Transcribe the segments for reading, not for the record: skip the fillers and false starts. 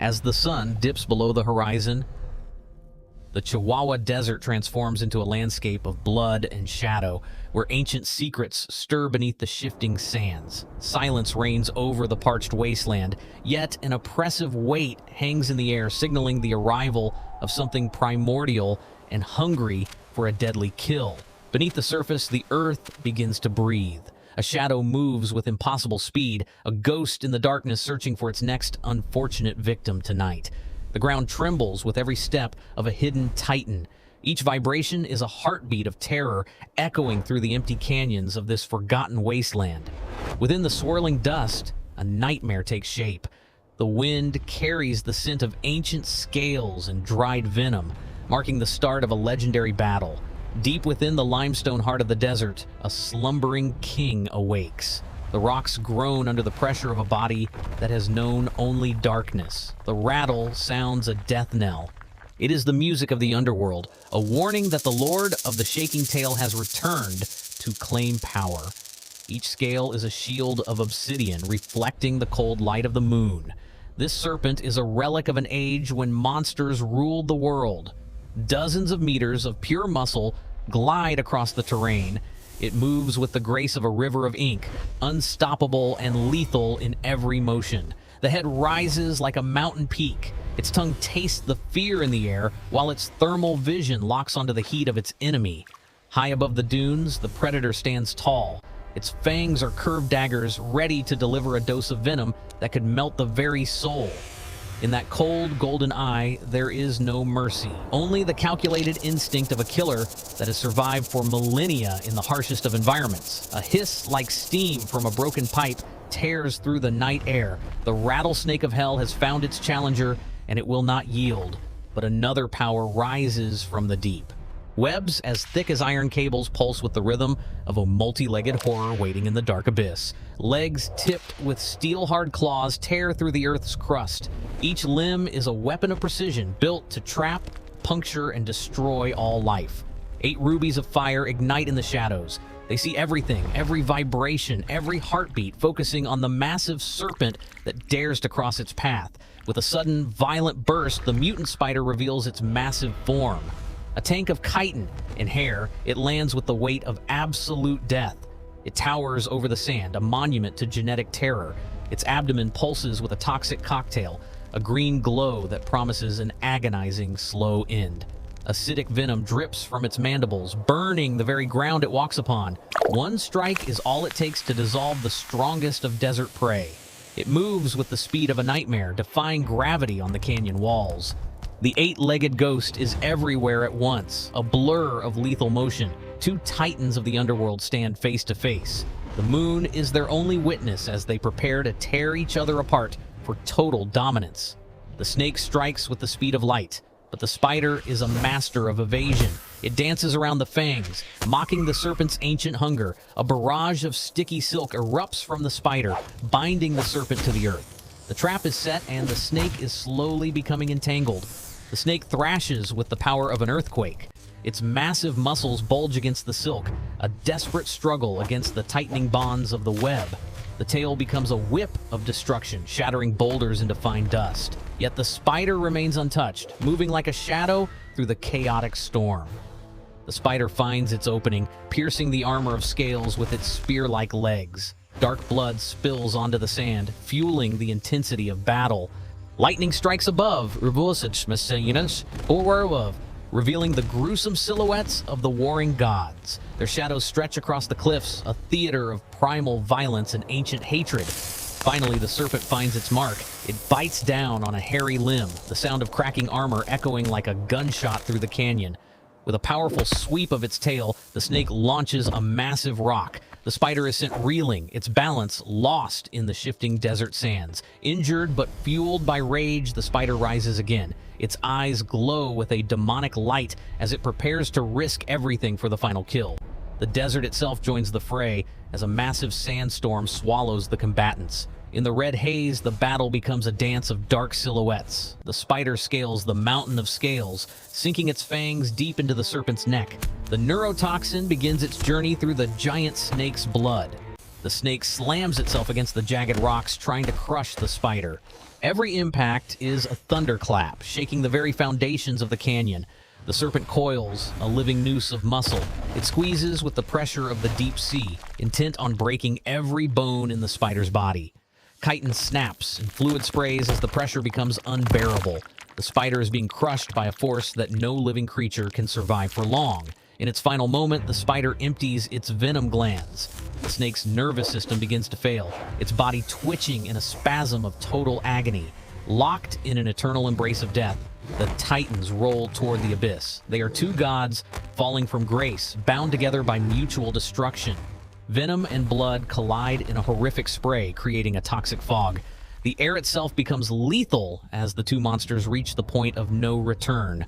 As the sun dips below the horizon, the Chihuahua Desert transforms into a landscape of blood and shadow, where ancient secrets stir beneath the shifting sands. Silence reigns over the parched wasteland, yet an oppressive weight hangs in the air, signaling the arrival of something primordial and hungry for a deadly kill. Beneath the surface, the earth begins to breathe. A shadow moves with impossible speed, a ghost in the darkness searching for its next unfortunate victim tonight. The ground trembles with every step of a hidden titan. Each vibration is a heartbeat of terror echoing through the empty canyons of this forgotten wasteland. Within the swirling dust, a nightmare takes shape. The wind carries the scent of ancient scales and dried venom, marking the start of a legendary battle. Deep within the limestone heart of the desert, a slumbering king awakes. The rocks groan under the pressure of a body that has known only darkness. The rattle sounds a death knell. It is the music of the underworld, a warning that the Lord of the Shaking Tail has returned to claim power. Each scale is a shield of obsidian, reflecting the cold light of the moon. This serpent is a relic of an age when monsters ruled the world. Dozens of meters of pure muscle glide across the terrain. It moves with the grace of a river of ink, unstoppable and lethal in every motion. The head rises like a mountain peak. Its tongue tastes the fear in the air, while its thermal vision locks onto the heat of its enemy. High above the dunes, the predator stands tall. Its fangs are curved daggers, ready to deliver a dose of venom that could melt the very soul. In that cold, golden eye, there is no mercy, only the calculated instinct of a killer that has survived for millennia in the harshest of environments. A hiss like steam from a broken pipe tears through the night air. The rattlesnake of hell has found its challenger, and it will not yield. But another power rises from the deep. Webs as thick as iron cables pulse with the rhythm of a multi-legged horror waiting in the dark abyss. Legs tipped with steel-hard claws tear through the earth's crust. Each limb is a weapon of precision, built to trap, puncture, and destroy all life. 8 rubies of fire ignite in the shadows. They see everything, every vibration, every heartbeat, focusing on the massive serpent that dares to cross its path. With a sudden, violent burst, the mutant spider reveals its massive form. A tank of chitin in hair, it lands with the weight of absolute death. It towers over the sand, a monument to genetic terror. Its abdomen pulses with a toxic cocktail, a green glow that promises an agonizing, slow end. Acidic venom drips from its mandibles, burning the very ground it walks upon. One strike is all it takes to dissolve the strongest of desert prey. It moves with the speed of a nightmare, defying gravity on the canyon walls. The 8-legged ghost is everywhere at once, a blur of lethal motion. 2 titans of the underworld stand face to face. The moon is their only witness as they prepare to tear each other apart for total dominance. The snake strikes with the speed of light, but the spider is a master of evasion. It dances around the fangs, mocking the serpent's ancient hunger. A barrage of sticky silk erupts from the spider, binding the serpent to the earth. The trap is set and the snake is slowly becoming entangled. The snake thrashes with the power of an earthquake. Its massive muscles bulge against the silk, a desperate struggle against the tightening bonds of the web. The tail becomes a whip of destruction, shattering boulders into fine dust. Yet the spider remains untouched, moving like a shadow through the chaotic storm. The spider finds its opening, piercing the armor of scales with its spear-like legs. Dark blood spills onto the sand, fueling the intensity of battle. Lightning strikes above, revealing the gruesome silhouettes of the warring gods. Their shadows stretch across the cliffs, a theater of primal violence and ancient hatred. Finally, the serpent finds its mark. It bites down on a hairy limb, the sound of cracking armor echoing like a gunshot through the canyon. With a powerful sweep of its tail, the snake launches a massive rock. The spider is sent reeling, its balance lost in the shifting desert sands. Injured but fueled by rage, the spider rises again. Its eyes glow with a demonic light as it prepares to risk everything for the final kill. The desert itself joins the fray as a massive sandstorm swallows the combatants. In the red haze, the battle becomes a dance of dark silhouettes. The spider scales the mountain of scales, sinking its fangs deep into the serpent's neck. The neurotoxin begins its journey through the giant snake's blood. The snake slams itself against the jagged rocks, trying to crush the spider. Every impact is a thunderclap, shaking the very foundations of the canyon. The serpent coils, a living noose of muscle. It squeezes with the pressure of the deep sea, intent on breaking every bone in the spider's body. Chitin snaps and fluid sprays as the pressure becomes unbearable. The spider is being crushed by a force that no living creature can survive for long. In its final moment, the spider empties its venom glands. The snake's nervous system begins to fail, its body twitching in a spasm of total agony. Locked in an eternal embrace of death, the titans roll toward the abyss. They are two gods falling from grace, bound together by mutual destruction. Venom and blood collide in a horrific spray, creating a toxic fog. The air itself becomes lethal as the two monsters reach the point of no return.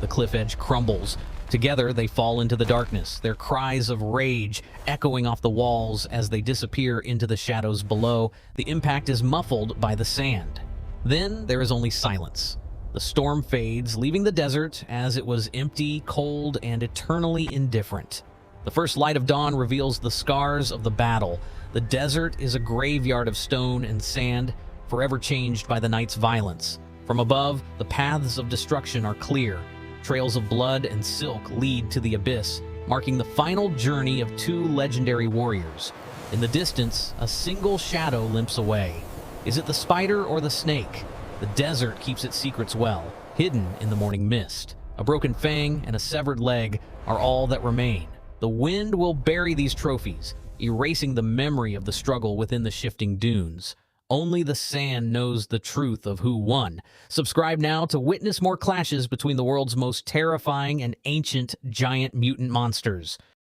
The cliff edge crumbles. Together, they fall into the darkness, their cries of rage echoing off the walls as they disappear into the shadows below. The impact is muffled by the sand. Then there is only silence. The storm fades, leaving the desert as it was empty, cold, and eternally indifferent. The first light of dawn reveals the scars of the battle. The desert is a graveyard of stone and sand, forever changed by the night's violence. From above, the paths of destruction are clear. Trails of blood and silk lead to the abyss, marking the final journey of two legendary warriors. In the distance, a single shadow limps away. Is it the spider or the snake? The desert keeps its secrets well, hidden in the morning mist. A broken fang and a severed leg are all that remain. The wind will bury these trophies, erasing the memory of the struggle within the shifting dunes. Only the sand knows the truth of who won. Subscribe now to witness more clashes between the world's most terrifying and ancient giant mutant monsters.